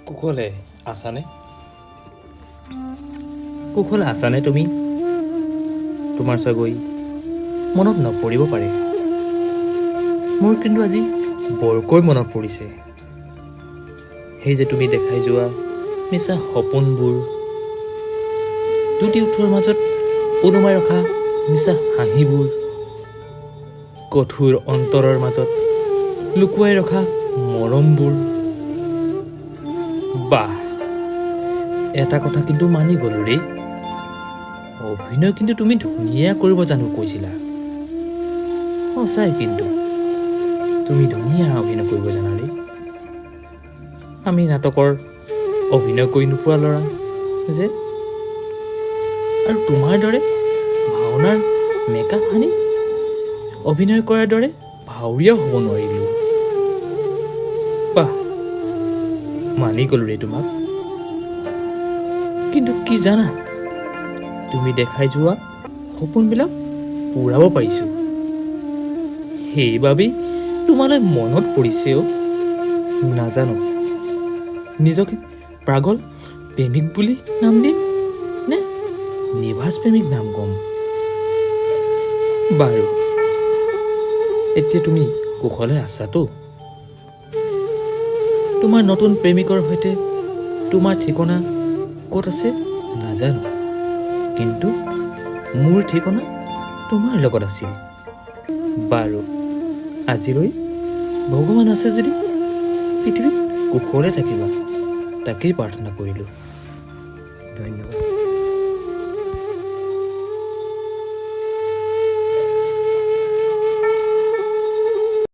কুশলে আছানে? কুশলে আছানে তুমি? তোমাৰ চাগৈ মনত নপৰিব পাৰে। মোৰ কিন্তু আজি বৰকৈ মনত পৰিছে। সেই যে তুমি দেখাই যোৱা মিছা সপোনবোৰ, দুটি ওঠৰ মাজত ওলোমাই ৰখা মিছা হাঁহিবোৰ, কঠোৰ অন্তৰৰ মাজত লুকুৱাই ৰখা মৰমবোৰ। বাহ, এটা কথা কিন্তু মানি গ'লো ৰে, অভিনয় কিন্তু তুমি ধুনীয়া কৰিব জানো কৈছিলা। সঁচাই কিন্তু তুমি ধুনীয়া অভিনয় কৰিব জানা ৰে। আমি নাটকৰ অভিনয় কৰি নোপোৱা ল'ৰা যে, আৰু তোমাৰ দৰে ভাওনাৰ মেকআপ সানি অভিনয় কৰাৰ দৰে ভাৱৰীয়াও হ'ব নোৱাৰিলোঁ। বাহ, মানি গ'লো ৰে তোমাক। কিন্তু কি জানা, তুমি দেখাই যোৱা সপোনবিলাক পূৰাব পাৰিছোঁ, সেইবাবেই তোমালৈ মনত পৰিছেও। নাজানো নিজকে পাগল প্ৰেমিক বুলি নাম দিম নে নিভাজ প্ৰেমিক নাম ক'ম। বাৰু এতিয়া তুমি কুশলে আছাতো? তোমাৰ নতুন প্ৰেমিকৰ সৈতে তোমাৰ ঠিকনা ক'ত আছে নাজানো, কিন্তু মোৰ ঠিকনা তোমাৰ লগত আছিল। বাৰু আজিলৈ ভগৱান আছে যদি পৃথিৱীত কুশলে থাকিবা, তাকেই প্ৰাৰ্থনা কৰিলোঁ। ধন্যবাদ।